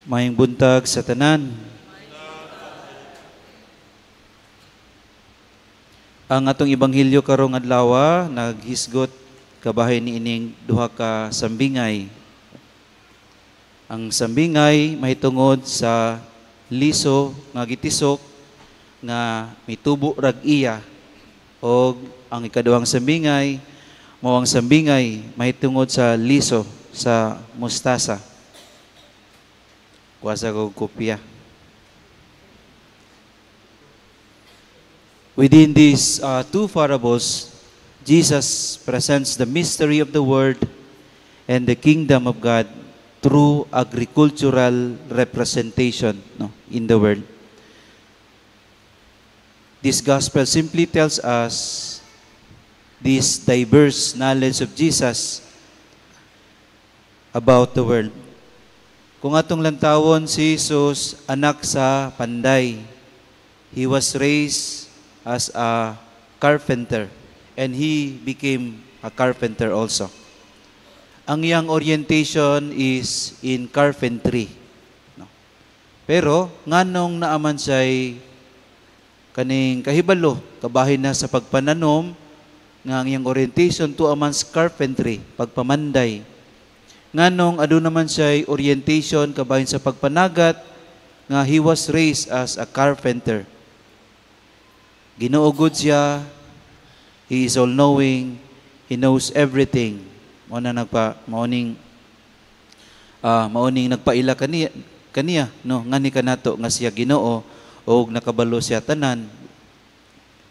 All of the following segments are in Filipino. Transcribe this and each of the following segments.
Maayong buntag sa tanan. Ang atong ibanghilyo karong adlaw naghisgot kabahin ni ining duha ka sambingay. Ang sambingay mahitungod sa liso nga gitisok nga mitubo rag iya, o ang ikaduhang sambingay mao ang sambingay mahitungod sa liso sa mustasa. Kuasa ko kopya. Within these two parables, Jesus presents the mystery of the Word and the kingdom of God through agricultural representation in the world. This gospel simply tells us this diverse knowledge of Jesus about the world. Kung atong lantawon si Jesus anak sa panday, he was raised as a carpenter and he became a carpenter also. Ang iyang orientation is in carpentry. Pero nganong naaman siya'y kaning kahibalo, kabahin na sa pagpananom, nga ang iyang orientation to amans carpentry, pagpamanday. Nganong adu naman siya'y orientation kabahin sa pagpanagat, nga he was raised as a carpenter. Ginuugod siya, he is all-knowing, he knows everything. Mauning nagpaila kaniya no ngani kanato nga siya Ginoo og nakabalo siya tanan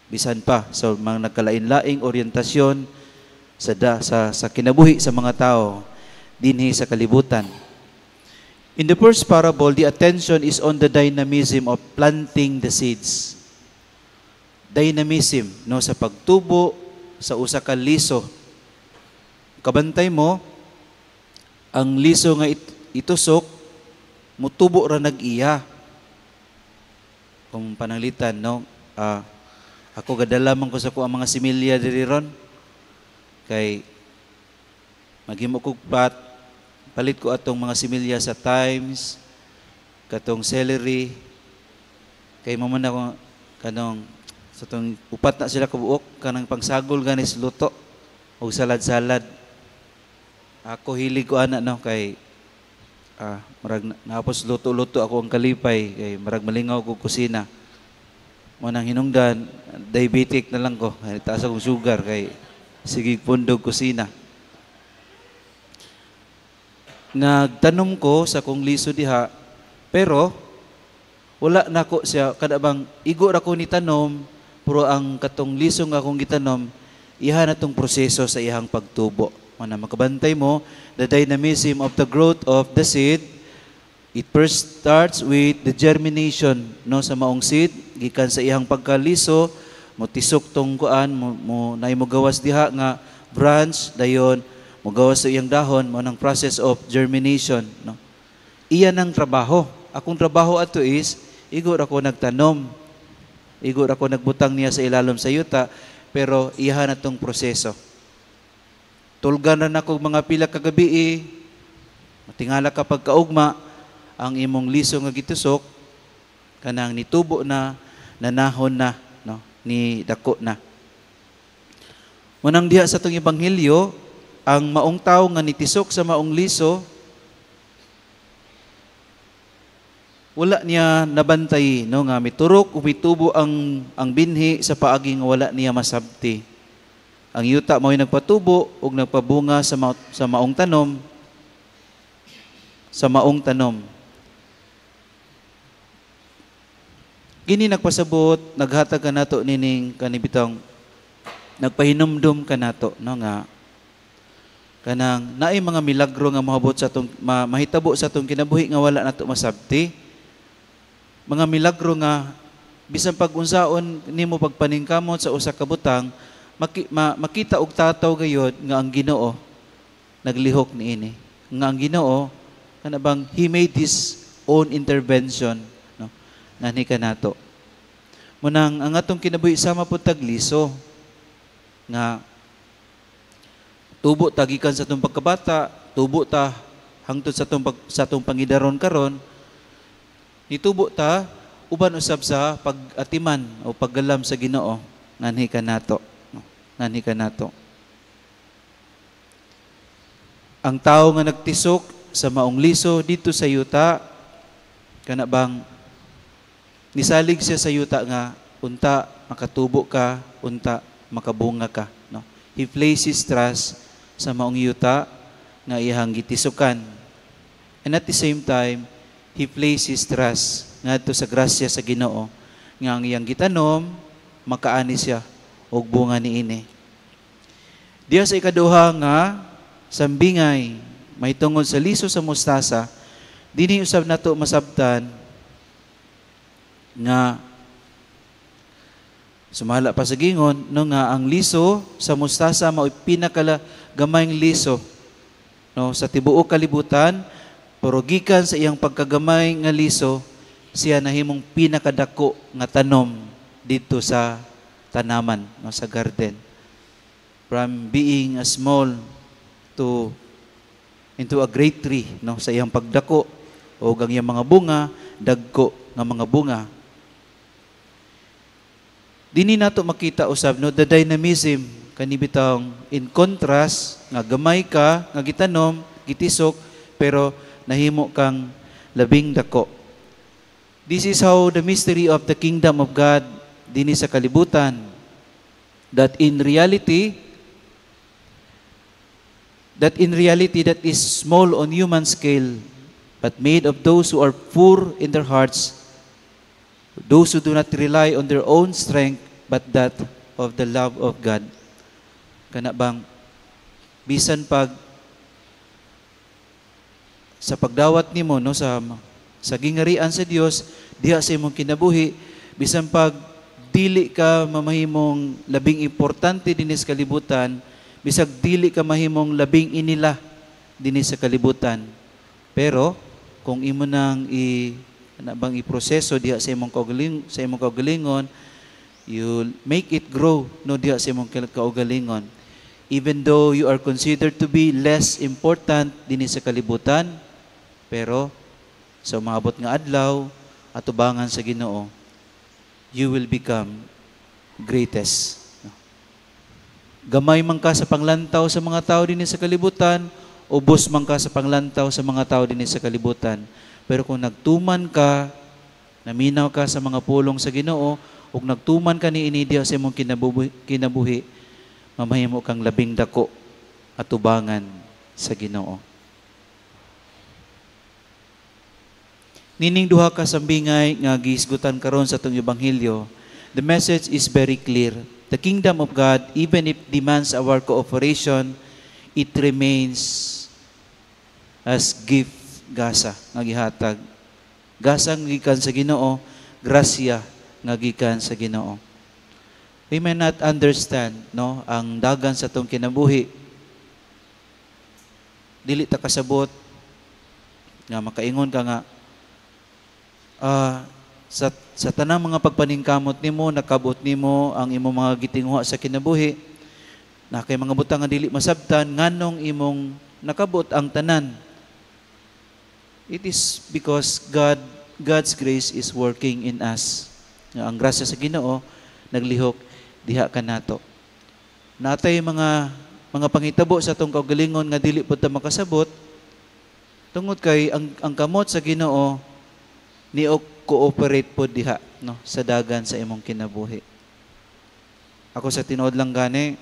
bisan pa so mga nagkalain-laing orientasyon sa kinabuhi sa mga tao dinhi sa kalibutan. In the first parable, the attention is on the dynamism of planting the seeds. Dynamism no sa pagtubo sa usa ka liso. Kabantay mo ang liso nga itusok mutubo ra nag-iya. Kung pananglitan no ako gadala man ko sa ko ang mga similya diri ron kay maghimo kog palit ko atong mga similya sa Times katong celery kay mo man ako kanong sa itong upat na sila kabuok, kanang pangsagol ganis luto o salad-salad. Ako hilig ko ana no kay marag napos luto-luto ako ang kalipay kay marag malingaw ko kusina. Mo nang hinungdan, diabetic na lang ko. Kay taas akong sugar kay sige pundog kusina. Nagtanom ko sa kong liso diha, pero wala nako siya kada bang igo ra ko ni tanom. Pero ang katong lisong akong gitanom, iha na tong proseso sa ihang pagtubo. Mana makabantay mo, the dynamism of the growth of the seed, it first starts with the germination no sa maong seed, gikan sa ihang pagkaliso, mo tisok tong kuan, mo nay mo gawas diha nga branch, dayon mo gawas sa iyang dahon, mo nang process of germination. No? Iyan ang trabaho. Akong trabaho ato is, igor ako nagtanom, igor ako nagbutang niya sa ilalom sa yuta, pero iha na tong proseso. Tulgan na ako mga pila kagabi, matingala kapag kaugma, ang imong liso nga gitusok, kanang nitubo na, nanahon na, no? Ni dako na. Munang diha sa tong ibanghilyo, ang maong tao nga nitisok sa maong liso, wala niya nabantay no nga miturok o mitubo ang binhi sa paagi nga wala niya masabti. Ang yuta mao'y nagpatubo ug nagpabunga sa maong tanom. Sa maong tanom. Kini nagpasabot, naghatag kanato nining kanibitang nagpahinumdum kanato no nga kanang naay mga milagro nga mahabot sa atong mahitabo sa atong kinabuhi nga wala nato masabti. Mga milagro nga bisan pag-unsaon nimo pagpaningkamot sa usa ka butang makita og tataw gayud nga ang Ginoo naglihok niini. Nga ang Ginoo kana bang he made his own intervention no nani kanato. Munang ang atong kinabuhi sama pud tagliso nga tubo tagikan sa atong pagkabata, tubo ta hangtod sa atong pangidaron karon, Nitubo ta uban usab sa pag-atiman o paggalam sa Ginoo nganhi kanato. Nganhi kanato. Ang tao nga nagtisok sa maong liso dito sa yuta kana bang nisalig siya sa yuta nga unta makatubo ka, unta makabunga ka, no? He places trust sa maong yuta nga iyang gitisukan. And at the same time, he places trust ngadto sa grasya sa Ginoo nga ang iyang gitanom makaani siya og bunga niini. Diya sa ikaduha nga sambingay may tungod sa liso sa mustasa, dinhi usab nato masabtan nga sumala pa sa gingon no nga ang liso sa mustasa mao pinakala gamayng liso no sa tibuok kalibutan, pero gikan sa iyang pagkagamay nga liso siya nahimong pinakadako nga tanom dito sa tanaman no sa garden. From being a small to into a great tree no sa iyang pagdako o ang iyang mga bunga dagko nga mga bunga. Dini nato makita usab no the dynamism kanibitang in contrast nga gamay ka nga gitanom gitisok pero nahimo kang labing dako. This is how the mystery of the kingdom of God dinhi sa kalibutan, that in reality that is small on human scale, but made of those who are poor in their hearts, those who do not rely on their own strength, but that of the love of God. Kana bang bisan pag sa pagdawat nimo no sa gingarian sa Dios diha sa imong kinabuhi, bisan pag dili ka mamahimong labing importante dinhi sa kalibutan, bisag dili ka mahimong labing inila dinhi sa kalibutan, pero kung imo nang iproseso diha sa imong kaugalingon, you make it grow no diha sa imong kaugalingon. Even though you are considered to be less important dinhi sa kalibutan, pero sa maabot nga adlaw at tubangan sa Ginoo, you will become greatest. Gamay man ka sa panglantaw sa mga tao dinhi sa kalibutan, ubos man ka sa panglantaw sa mga tao dinhi sa kalibutan. Pero kung nagtuman ka, naminaw ka sa mga pulong sa Ginoo, ug nagtuman ka niini diha sa imong kinabuhi, mamahimo kang labing dako at tubangan sa Ginoo. Nining duha ka sambingay nga gihisgutan karon sa atong ebanghelyo, the message is very clear. The kingdom of God, even if demands our cooperation, it remains as gift gasa nga gihatag. Gasa nga gikan sa Ginoo, grasya nga gikan sa Ginoo. We may not understand no ang dagan sa atong kinabuhi. Dili ta kasabot nga makaingon ka nga sa tanang mga pagpaningkamot nimo, nakabot nimo ang imong mga gitinguha sa kinabuhi, na kay mga butang nga dili masabtan, nganong imong nakabot ang tanan. It is because God's grace is working in us. Ang grasya sa Ginoo naglihok diha kanato. Natay mga pangitabo sa atong kaugalingon nga dili pud ta makasabot tungod kay ang kamot sa Ginoo ni cooperate po diha no sa dagan sa imong kinabuhi. Ako sa tinuod lang gani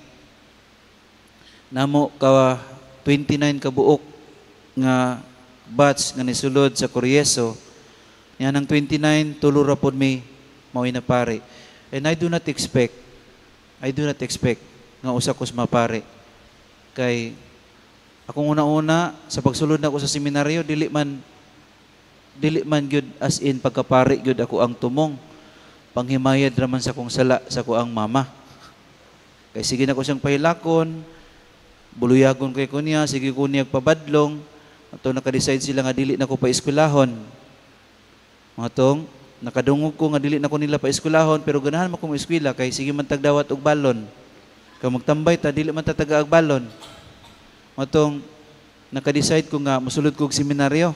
namo ka 29 ka buok nga batch nga nisulod sa Corieso. Yan ang 29 tulo ra pod may mao na pare. And I do not expect nga usa kos mapare. Kay akong una-una sa pagsulod na ako sa seminaryo dili man gyud as in pagkapari gyud ako ang tumong. Panghimayad raman sa kong sala sa ko ang mama. Kay sige na ko siyang pahilakon, buluyagon kay kunya, sige ko niya pabadlong, ato naka-decide sila nga dili na ko pa eskwelahon. Matong nakadungog ko nga dili na ko nila pa eskwelahon, pero ganahan mo kong eskwela kay sige man tagdawat og balon. Kay magtambay ta dili man ta taga og balon. Matong naka-decide ko nga mosulod ko og seminaryo.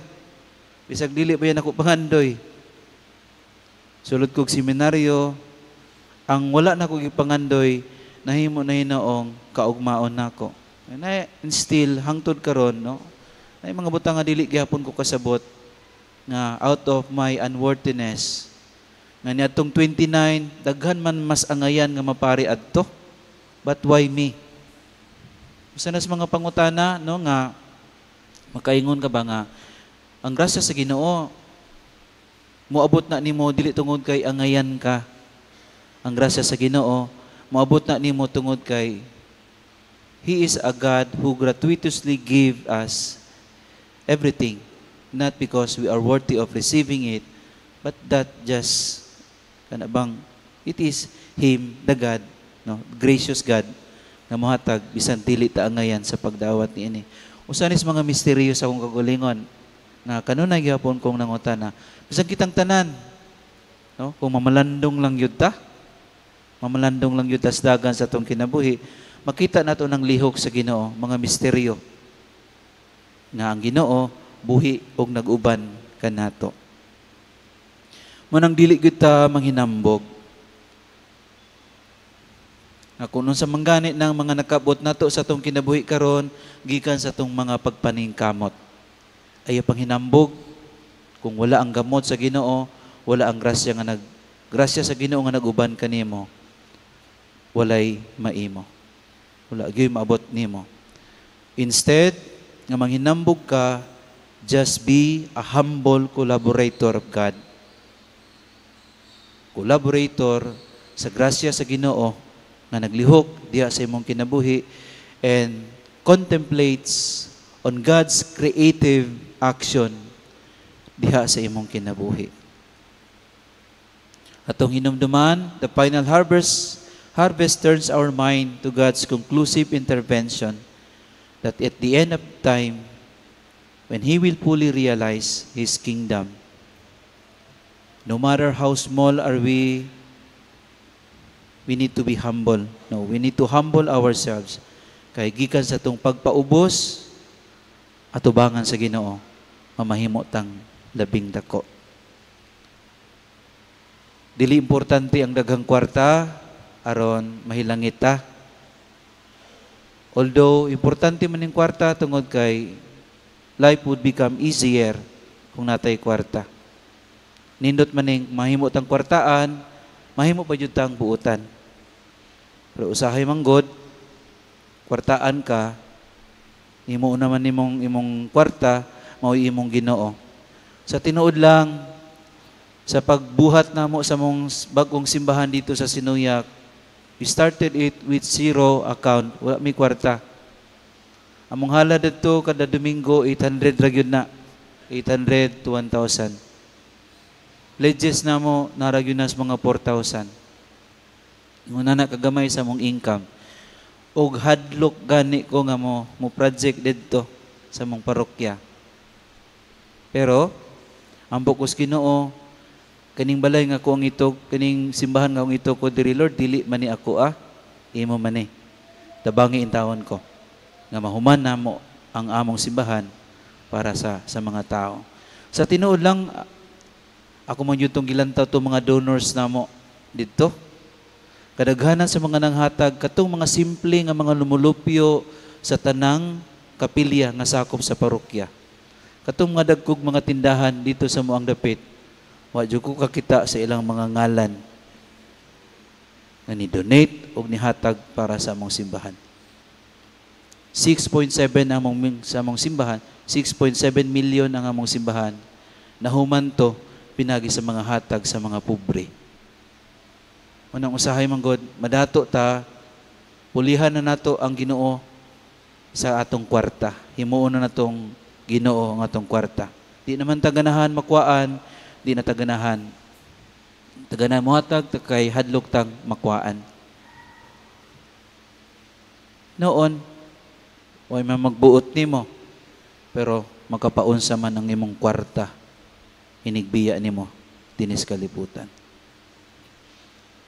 Bisag dili pa yan ako pangandoy. sulod kog seminaryo, ang wala na kog ipangandoy nahimo na hinoong kaugmaon nako. Na instill hangtod karon, no? Nay mga butang nga dili gyapon ko kasabot nga out of my unworthiness. Nga niadtong 29, daghan man mas angayan nga mapari adto. But why me? Usa na sa mga pangutana, no, nga makaingon ka ba nga ang grasya sa Ginoo moabot na nimo dili tungod kay angayan ka. Ang grasya sa Ginoo moabot na nimo tungod kay He is a God who gratuitously give us everything, not because we are worthy of receiving it, but that just kanabang it is Him, the God, no, gracious God, nga mohatag bisan dili ta angayan sa pagdawat niini. Usa ni mga misteryo sa akong kagalingon nga kanunay gyapon kong nangutana. Bisan kitang tanan, no, kung mamalandong lang yun ta, mamalandong lang yun tas dagan sa itong kinabuhi, makita nato ng lihok sa Ginoo, mga misteryo nga ang Ginoo buhi og nag-uban kanato. Manang dili gyud ta manghinambog. Nga kung sa manggani ng mga nakabot nato sa itong kinabuhi karon gikan sa itong mga pagpaningkamot. Ayo panghinambog kung wala ang gamot sa Ginoo, wala ang grasya sa Ginoo nga nag-uban kanimo. Walay maimo. Wala gyud maabot nimo. Instead, nga manghinambog ka, just be a humble collaborator of God. Collaborator sa grasya sa Ginoo nga naglihok diha sa imong kinabuhi and contemplates on God's creative action diha sa imong kinabuhi. Atong hinumduman, the final harvest turns our mind to God's conclusive intervention that at the end of time, when He will fully realize His kingdom, no matter how small are we need to be humble. No, we need to humble ourselves. Kay gikan sa itong pagpaubos, atubangan sa Ginoo, mamahimo tang labing dako. Dili importante ang daghang kwarta, aron mahilangit ta. Although, importante man yung kwarta tungod kay life would become easier kung natay kwarta. Nindot man yung mahimo tang kwartaan, mahimo pa jud tang buutan. Pero usahay manggod, kwartaan ka, imo naman imong kwarta, mao imong Ginoo. Sa tinuod lang, sa pagbuhat namo sa mong bagong simbahan dito sa Sinuyak, we started it with 0 account. Wala may kwarta. Among hala dito kada Domingo, 800 ra gyud na. 800 to 1,000. Pledges na mo, naragyo na sa mga 4,000. Muna na kagamay sa mong income. Og hadlok gani ko nga mo project dito sa mong parokya. Pero, ang bukus Ginoo, kaning balay nga ko ang ito, kaning simbahan nga ang ito ko diri Lord, dili man ni ako imo man ni. Tabangi intawon ko. Nga mahuman na mo ang among simbahan para sa mga tao. Sa tinuod lang, ako man yun itong gilantaw itong mga donors na mo dito. Kadaghanan sa mga nanghatag, katong mga simple nga mga lumulupyo sa tanang kapilya nga sakop sa parokya. Katong mga dagkog mga tindahan dito sa muang dapit, wadyo ko kakita sa ilang mga ngalan nga ni-donate o nihatag para sa among simbahan. 6.7 sa among simbahan, 6.7 million ang among simbahan, nahuman to pinagi sa mga hatag sa mga pobre. Unang usahay manggod, madato ta, pulihan na nato ang Ginoo sa atong kwarta. Himuon na natong Ginoo ang atong kwarta. Di naman taganahan makuaan, di na taganahan. Taganahan mo hatag, kay hadlok tang makuaan. Noon, way man magbuot nimo, pero makapaunsa man ang imong kwarta, inigbiya nimo dinis kalibutan.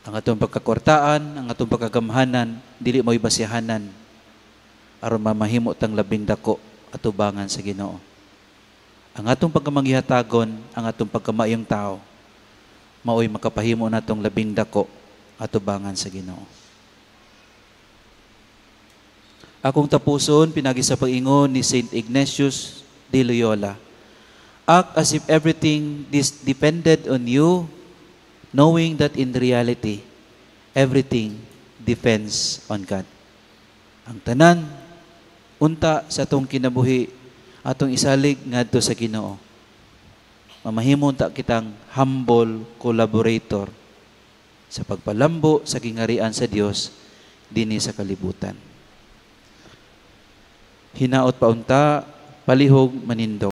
Ang atong pagkakwartaan, ang atong pagkagamhanan, dili mo ibasihanan aron mamahimo tang labing dako atubangan sa Ginoo. Ang atong pagkamanghihatagon, ang atong pagkamayong tao, maoy makapahimo natong labing dako atubangan sa Ginoo. Akong tapuson pinagi sa pag-ingon ni Saint Ignatius de Loyola. Act as if everything depended on you, knowing that in reality, everything depends on God. Ang tanan, unta sa atong kinabuhi, atong isalig ngadto sa Ginoo. Mamahimon ta kitang humble collaborator sa pagpalambo sa gingarian sa Dios dinhi sa kalibutan. Hinaot pa unta, palihog manindog.